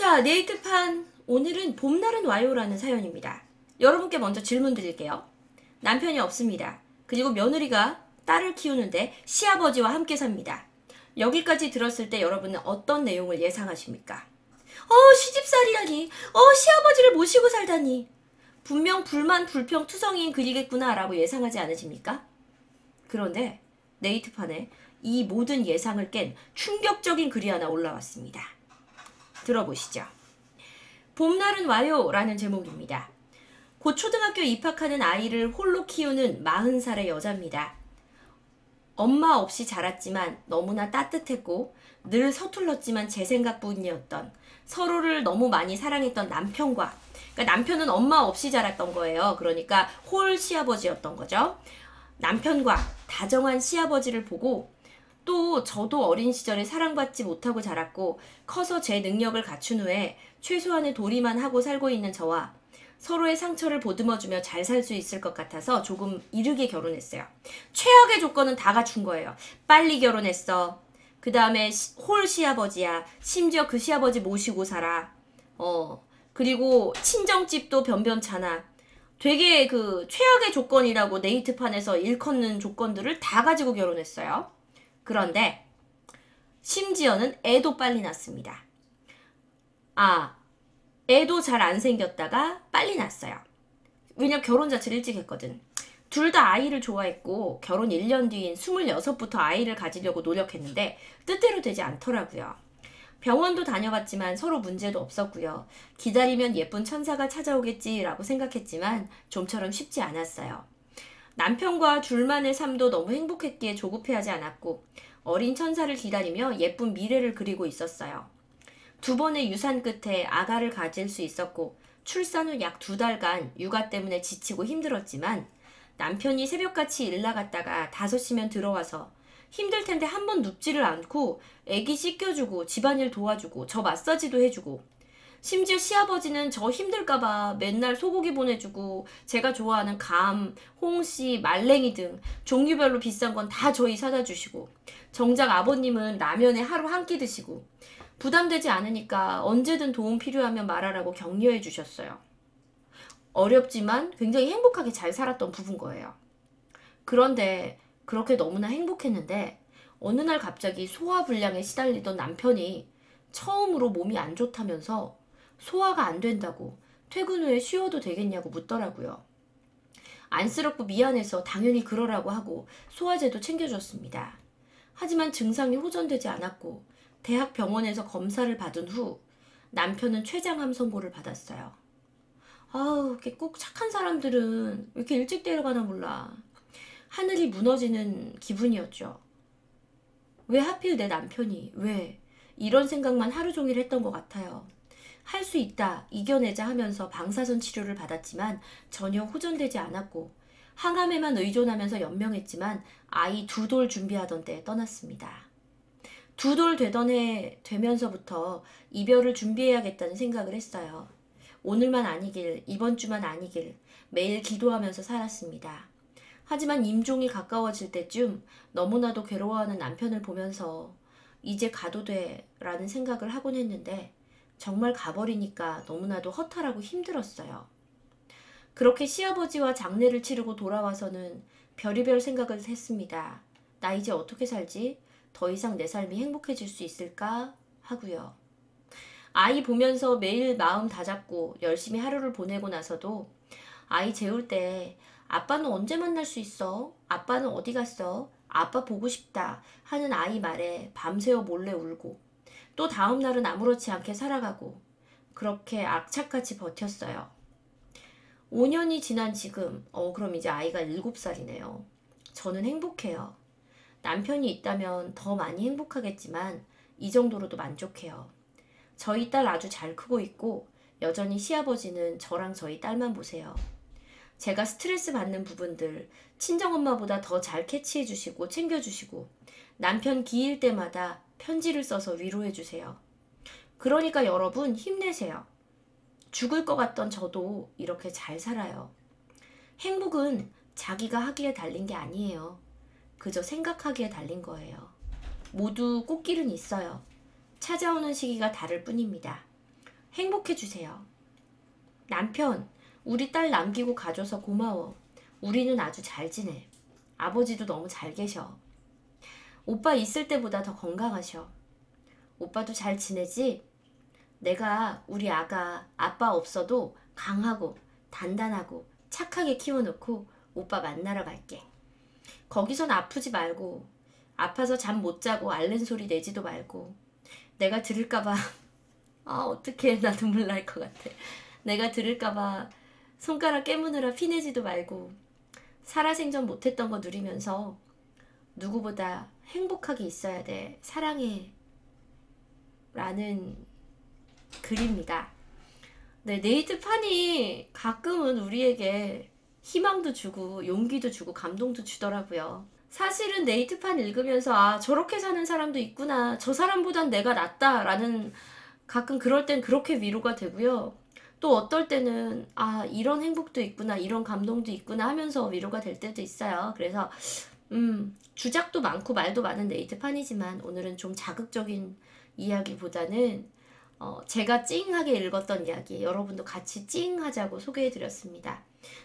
자, 네이트판 오늘은 봄날은 와요라는 사연입니다. 여러분께 먼저 질문 드릴게요. 남편이 없습니다. 그리고 며느리가 딸을 키우는데 시아버지와 함께 삽니다. 여기까지 들었을 때 여러분은 어떤 내용을 예상하십니까? 시집살이라니, 시아버지를 모시고 살다니. 분명 불만 불평 투성이인 글이겠구나 라고 예상하지 않으십니까? 그런데 네이트판에 이 모든 예상을 깬 충격적인 글이 하나 올라왔습니다. 들어보시죠. 봄날은 와요 라는 제목입니다. 곧 초등학교 입학하는 아이를 홀로 키우는 40살의 여자입니다. 엄마 없이 자랐지만 너무나 따뜻했고 늘 서툴렀지만 제 생각뿐이었던, 서로를 너무 많이 사랑했던 남편과, 그러니까 남편은 엄마 없이 자랐던 거예요. 그러니까 홀 시아버지였던 거죠. 남편과 다정한 시아버지를 보고, 또 저도 어린 시절에 사랑받지 못하고 자랐고 커서 제 능력을 갖춘 후에 최소한의 도리만 하고 살고 있는 저와 서로의 상처를 보듬어주며 잘 살 수 있을 것 같아서 조금 이르게 결혼했어요. 최악의 조건은 다 갖춘 거예요. 빨리 결혼했어. 그 다음에 홀 시아버지야. 심지어 그 시아버지 모시고 살아. 그리고 친정집도 변변찮아. 되게 그 최악의 조건이라고 네이트판에서 일컫는 조건들을 다 가지고 결혼했어요. 그런데 심지어는 애도 빨리 낳습니다. 애도 잘 안 생겼다가 빨리 낳았어요. 왜냐면 결혼 자체를 일찍 했거든. 둘 다 아이를 좋아했고 결혼 1년 뒤인 26부터 아이를 가지려고 노력했는데 뜻대로 되지 않더라고요. 병원도 다녀봤지만 서로 문제도 없었고요. 기다리면 예쁜 천사가 찾아오겠지라고 생각했지만 좀처럼 쉽지 않았어요. 남편과 둘만의 삶도 너무 행복했기에 조급해하지 않았고 어린 천사를 기다리며 예쁜 미래를 그리고 있었어요. 2번의 유산 끝에 아가를 가질 수 있었고 출산 후 약 2달간 육아 때문에 지치고 힘들었지만 남편이 새벽같이 일 나갔다가 5시면 들어와서 힘들 텐데 한 번 눕지를 않고 애기 씻겨주고 집안일 도와주고 저 마사지도 해주고, 심지어 시아버지는 저 힘들까봐 맨날 소고기 보내주고 제가 좋아하는 감, 홍시, 말랭이 등 종류별로 비싼 건 다 저희 사다 주시고, 정작 아버님은 라면에 하루 한 끼 드시고 부담되지 않으니까 언제든 도움 필요하면 말하라고 격려해 주셨어요. 어렵지만 굉장히 행복하게 잘 살았던 부부인 거예요. 그런데 그렇게 너무나 행복했는데 어느 날 갑자기 소화불량에 시달리던 남편이 처음으로 몸이 안 좋다면서 소화가 안 된다고 퇴근 후에 쉬어도 되겠냐고 묻더라고요. 안쓰럽고 미안해서 당연히 그러라고 하고 소화제도 챙겨줬습니다. 하지만 증상이 호전되지 않았고 대학병원에서 검사를 받은 후 남편은 췌장암 선고를 받았어요. 이렇게 꼭 착한 사람들은 왜 이렇게 일찍 데려가나 몰라. 하늘이 무너지는 기분이었죠. 왜 하필 내 남편이, 왜? 이런 생각만 하루 종일 했던 것 같아요. 할 수 있다, 이겨내자 하면서 방사선 치료를 받았지만 전혀 호전되지 않았고 항암에만 의존하면서 연명했지만 아이 2돌 준비하던 때 떠났습니다. 2돌 되던 해 되면서부터 이별을 준비해야겠다는 생각을 했어요. 오늘만 아니길, 이번 주만 아니길 매일 기도하면서 살았습니다. 하지만 임종이 가까워질 때쯤 너무나도 괴로워하는 남편을 보면서 이제 가도 돼 라는 생각을 하곤 했는데 정말 가버리니까 너무나도 허탈하고 힘들었어요. 그렇게 시아버지와 장례를 치르고 돌아와서는 별의별 생각을 했습니다. 나 이제 어떻게 살지? 더 이상 내 삶이 행복해질 수 있을까? 하고요. 아이 보면서 매일 마음 다잡고 열심히 하루를 보내고 나서도 아이 재울 때 아빠는 언제 만날 수 있어? 아빠는 어디 갔어? 아빠 보고 싶다 하는 아이 말에 밤새워 몰래 울고 또 다음 날은 아무렇지 않게 살아가고 그렇게 악착같이 버텼어요. 5년이 지난 지금, 그럼 이제 아이가 7살이네요. 저는 행복해요. 남편이 있다면 더 많이 행복하겠지만 이 정도로도 만족해요. 저희 딸 아주 잘 크고 있고 여전히 시아버지는 저랑 저희 딸만 보세요. 제가 스트레스 받는 부분들 친정엄마보다 더 잘 캐치해 주시고 챙겨주시고 남편 기일 때마다 편지를 써서 위로해 주세요. 그러니까 여러분 힘내세요. 죽을 것 같던 저도 이렇게 잘 살아요. 행복은 자기가 하기에 달린 게 아니에요. 그저 생각하기에 달린 거예요. 모두 꽃길은 있어요. 찾아오는 시기가 다를 뿐입니다. 행복해주세요. 남편, 우리 딸 남기고 가줘서 고마워. 우리는 아주 잘 지내. 아버지도 너무 잘 계셔. 오빠 있을 때보다 더 건강하셔. 오빠도 잘 지내지? 내가 우리 아가 아빠 없어도 강하고 단단하고 착하게 키워놓고 오빠 만나러 갈게. 거기선 아프지 말고, 아파서 잠 못 자고 앓는 소리 내지도 말고, 내가 들을까봐 어떡해, 나 눈물 날 것 같아. 내가 들을까봐 손가락 깨무느라 피내지도 말고, 살아생전 못했던 거 누리면서 누구보다 행복하게 있어야 돼. 사랑해. 라는 글입니다. 네, 네이트판이 가끔은 우리에게 희망도 주고 용기도 주고 감동도 주더라고요. 사실은 네이트판 읽으면서 아, 저렇게 사는 사람도 있구나. 저 사람보단 내가 낫다. 라는 가끔 그럴 땐 그렇게 위로가 되고요. 또 어떨 때는 아, 이런 행복도 있구나. 이런 감동도 있구나 하면서 위로가 될 때도 있어요. 그래서 주작도 많고 말도 많은 네이트판이지만 오늘은 좀 자극적인 이야기보다는 제가 찡하게 읽었던 이야기, 여러분도 같이 찡하자고 소개해드렸습니다.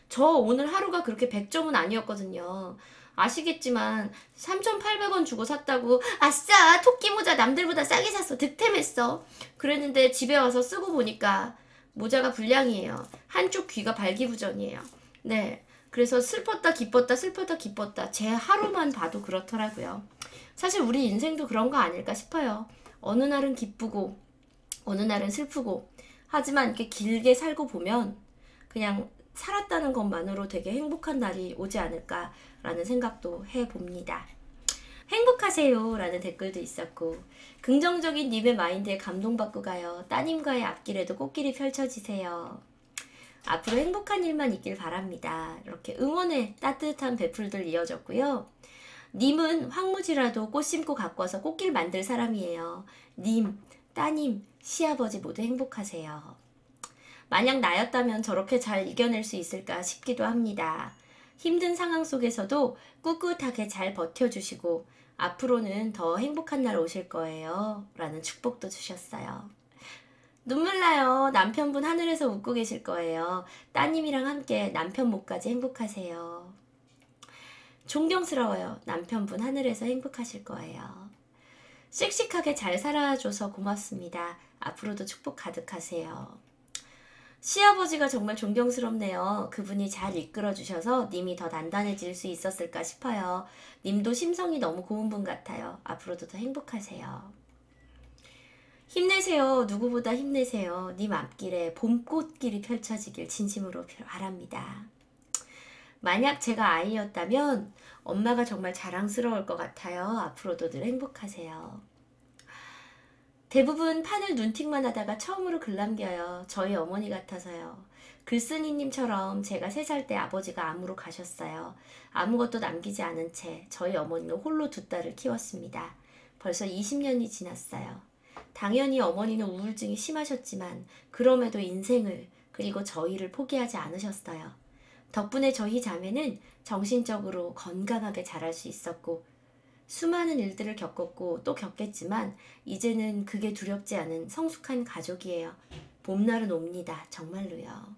저 오늘 하루가 그렇게 100점은 아니었거든요. 아시겠지만 3,800원 주고 샀다고 아싸 토끼 모자 남들보다 싸게 샀어 득템했어 그랬는데 집에 와서 쓰고 보니까 모자가 불량이에요. 한쪽 귀가 발기부전이에요. 네, 그래서 슬펐다 기뻤다 슬펐다 기뻤다 제 하루만 봐도 그렇더라고요. 사실 우리 인생도 그런 거 아닐까 싶어요. 어느 날은 기쁘고 어느 날은 슬프고, 하지만 이렇게 길게 살고 보면 그냥 살았다는 것만으로 되게 행복한 날이 오지 않을까라는 생각도 해봅니다. 행복하세요 라는 댓글도 있었고, 긍정적인 님의 마인드에 감동받고 가요. 따님과의 앞길에도 꽃길이 펼쳐지세요. 앞으로 행복한 일만 있길 바랍니다. 이렇게 응원의 따뜻한 배풀들 이어졌고요. 님은 황무지라도 꽃 심고 가꿔서 꽃길 만들 사람이에요. 님, 따님, 시아버지 모두 행복하세요. 만약 나였다면 저렇게 잘 이겨낼 수 있을까 싶기도 합니다. 힘든 상황 속에서도 꿋꿋하게 잘 버텨주시고 앞으로는 더 행복한 날 오실 거예요. 라는 축복도 주셨어요. 눈물 나요. 남편분 하늘에서 웃고 계실 거예요. 따님이랑 함께 남편 목까지 행복하세요. 존경스러워요. 남편분 하늘에서 행복하실 거예요. 씩씩하게 잘 살아줘서 고맙습니다. 앞으로도 축복 가득하세요. 시아버지가 정말 존경스럽네요. 그분이 잘 이끌어주셔서 님이 더 단단해질 수 있었을까 싶어요. 님도 심성이 너무 고운 분 같아요. 앞으로도 더 행복하세요. 힘내세요. 누구보다 힘내세요. 님 앞길에 봄꽃길이 펼쳐지길 진심으로 바랍니다. 만약 제가 아이였다면 엄마가 정말 자랑스러울 것 같아요. 앞으로도 늘 행복하세요. 대부분 판을 눈팅만 하다가 처음으로 글 남겨요. 저희 어머니 같아서요. 글쓴이님처럼 제가 3살 때 아버지가 암으로 가셨어요. 아무것도 남기지 않은 채 저희 어머니는 홀로 2딸을 키웠습니다. 벌써 20년이 지났어요. 당연히 어머니는 우울증이 심하셨지만 그럼에도 인생을 그리고 저희를 포기하지 않으셨어요. 덕분에 저희 자매는 정신적으로 건강하게 자랄 수 있었고 수많은 일들을 겪었고 또 겪겠지만 이제는 그게 두렵지 않은 성숙한 가족이에요. 봄날은 옵니다. 정말로요.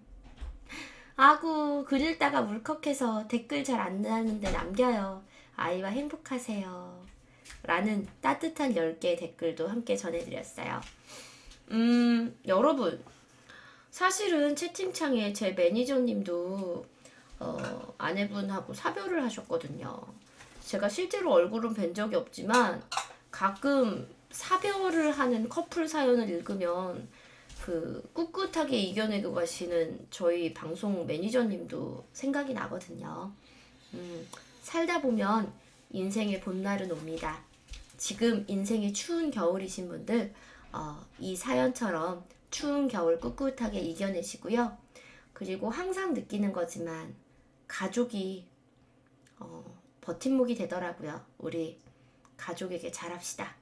아구 글 읽다가 울컥해서 댓글 잘 안 나는데 남겨요. 아이와 행복하세요. 라는 따뜻한 10개의 댓글도 함께 전해드렸어요. 여러분 사실은 채팅창에 제 매니저님도 아내분하고 사별을 하셨거든요. 제가 실제로 얼굴은 뵌 적이 없지만 가끔 사별을 하는 커플 사연을 읽으면 그 꿋꿋하게 이겨내고 가시는 저희 방송 매니저님도 생각이 나거든요. 살다 보면 인생의 봄날은 옵니다. 지금 인생이 추운 겨울이신 분들 이 사연처럼 추운 겨울 꿋꿋하게 이겨내시고요. 그리고 항상 느끼는 거지만 가족이 버팀목이 되더라고요. 우리 가족에게 잘합시다.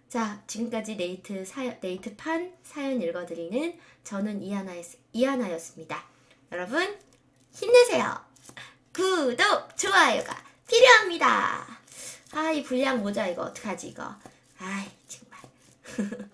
자, 지금까지 네이트판 사연 읽어드리는 저는 이하나였습니다. 여러분 힘내세요. 구독, 좋아요가 필요합니다. 아, 이 불량 모자 이거 어떡하지 이거. 아이 정말